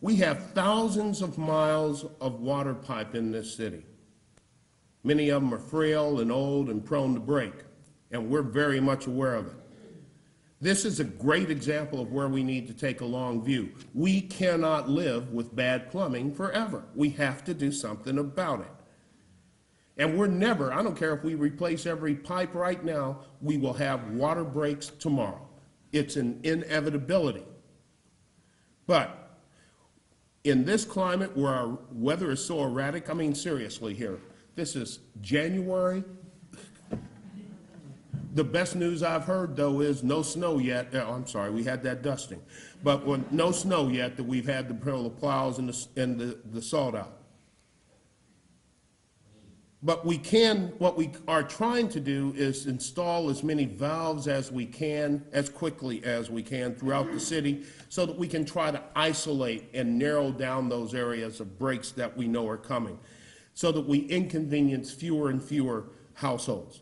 We have thousands of miles of water pipe in this city. Many of them are frail and old and prone to break, and we're very much aware of it. This is a great example of where we need to take a long view. We cannot live with bad plumbing forever. We have to do something about it. And we're never, I don't care if we replace every pipe right now, we will have water breaks tomorrow. It's an inevitability. But in this climate where our weather is so erratic, I mean seriously here, this is January. The best news I've heard, though, is no snow yet. Oh, I'm sorry, we had that dusting. But no snow yet that we've had to pull the plows and the salt out. But what we are trying to do is install as many valves as we can, as quickly as we can throughout the city, so that we can try to isolate and narrow down those areas of breaks that we know are coming, so that we inconvenience fewer and fewer households.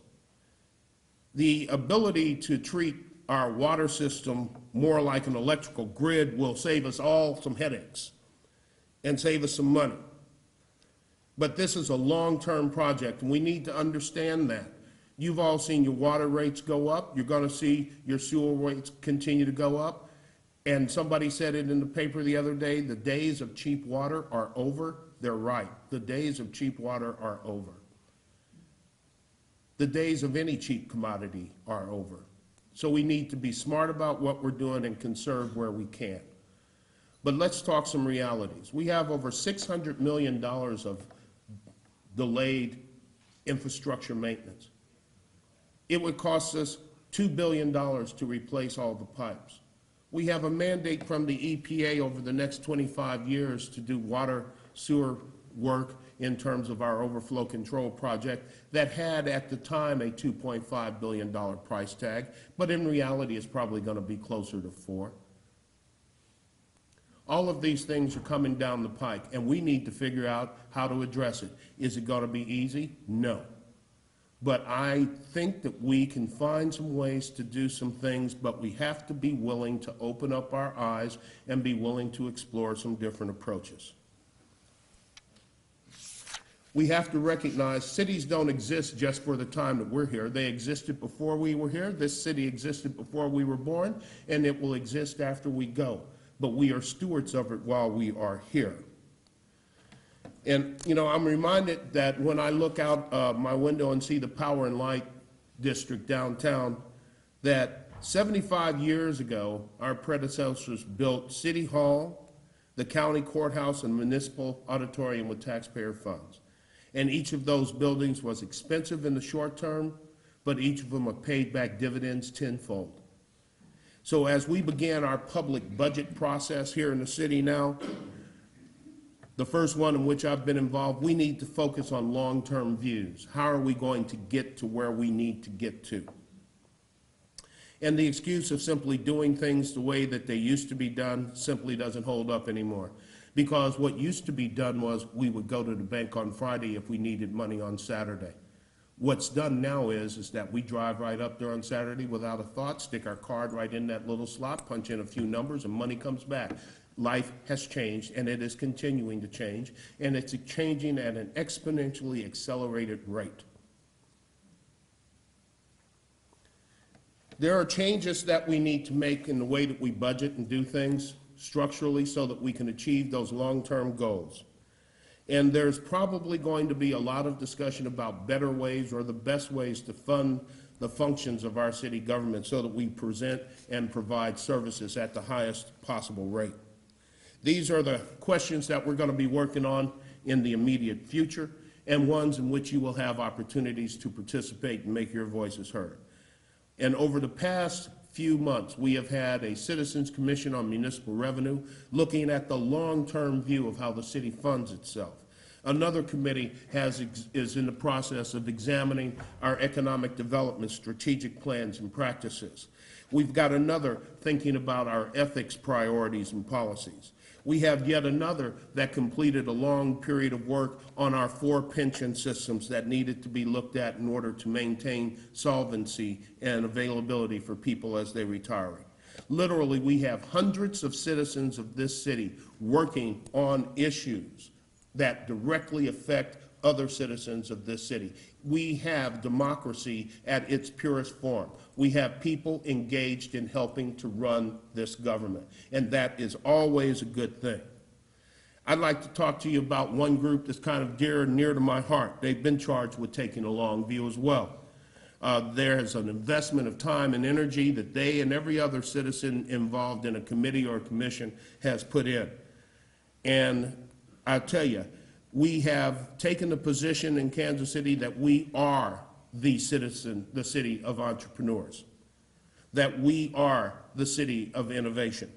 The ability to treat our water system more like an electrical grid will save us all some headaches and save us some money. But this is a long-term project, and we need to understand that. You've all seen your water rates go up. You're going to see your sewer rates continue to go up. And somebody said it in the paper the other day, the days of cheap water are over. They're right. The days of cheap water are over. The days of any cheap commodity are over. So we need to be smart about what we're doing and conserve where we can. But let's talk some realities. We have over $600 million of delayed infrastructure maintenance. It would cost us $2 billion to replace all the pipes. We have a mandate from the EPA over the next 25 years to do water sewer work in terms of our overflow control project that had at the time a $2.5 billion price tag, but in reality is probably going to be closer to $4 billion. All of these things are coming down the pike, and we need to figure out how to address it. Is it going to be easy? No. But I think that we can find some ways to do some things, but we have to be willing to open up our eyes and be willing to explore some different approaches. We have to recognize cities don't exist just for the time that we're here. They existed before we were here. This city existed before we were born, and it will exist after we go. But we are stewards of it while we are here. And, you know, I'm reminded that when I look out my window and see the Power and Light District downtown, that 75 years ago, our predecessors built City Hall, the county courthouse, and municipal auditorium with taxpayer funds. And each of those buildings was expensive in the short term, but each of them have paid back dividends tenfold. So as we began our public budget process here in the city now, the first one in which I've been involved, we need to focus on long-term views. How are we going to get to where we need to get to? And the excuse of simply doing things the way that they used to be done simply doesn't hold up anymore. Because what used to be done was we would go to the bank on Friday if we needed money on Saturday. What's done now is that we drive right up there on Saturday without a thought, stick our card right in that little slot, punch in a few numbers, and money comes back. Life has changed, and it is continuing to change, and it's changing at an exponentially accelerated rate. There are changes that we need to make in the way that we budget and do things structurally so that we can achieve those long-term goals. And there's probably going to be a lot of discussion about better ways or the best ways to fund the functions of our city government so that we present and provide services at the highest possible rate. These are the questions that we're going to be working on in the immediate future, and ones in which you will have opportunities to participate and make your voices heard. And over the past few months, we have had a Citizens Commission on Municipal Revenue looking at the long-term view of how the city funds itself. Another committee is in the process of examining our economic development strategic plans and practices. We've got another thinking about our ethics priorities and policies. We have yet another that completed a long period of work on our 4 pension systems that needed to be looked at in order to maintain solvency and availability for people as they retire. Literally, we have hundreds of citizens of this city working on issues that directly affect other citizens of this city. We have democracy at its purest form. We have people engaged in helping to run this government, and that is always a good thing. I'd like to talk to you about one group that's kind of dear and near to my heart. They've been charged with taking a long view as well. There's an investment of time and energy that they and every other citizen involved in a committee or a commission has put in. And I'll tell you, we have taken the position in Kansas City that we are the city of entrepreneurs, that we are the city of innovation.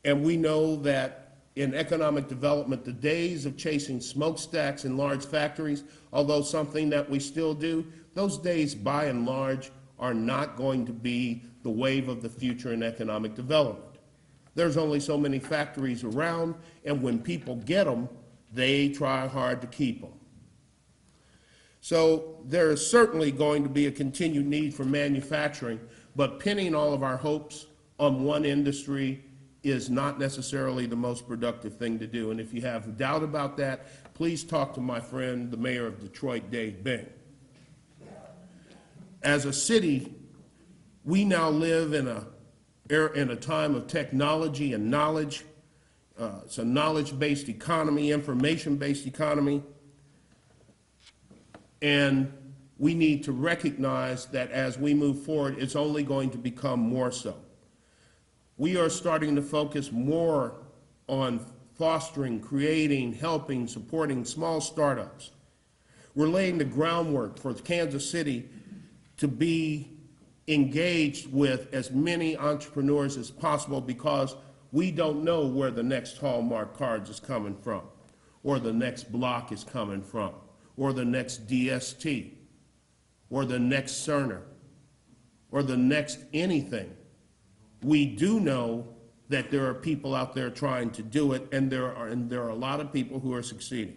And we know that in economic development, the days of chasing smokestacks in large factories, although something that we still do, those days by and large are not going to be the wave of the future in economic development. There's only so many factories around, and when people get them, they try hard to keep them. So there is certainly going to be a continued need for manufacturing, but pinning all of our hopes on one industry is not necessarily the most productive thing to do. And if you have doubt about that, please talk to my friend, the mayor of Detroit, Dave Bing. As a city, we now live in a time of technology and knowledge. It's a knowledge-based economy, information-based economy. And we need to recognize that as we move forward, it's only going to become more so. We are starting to focus more on fostering, creating, helping, supporting small startups. We're laying the groundwork for Kansas City to be engaged with as many entrepreneurs as possible, because we don't know where the next Hallmark Cards is coming from, or the next Block is coming from, or the next DST, or the next Cerner, or the next anything. We do know that there are people out there trying to do it, and there are a lot of people who are succeeding.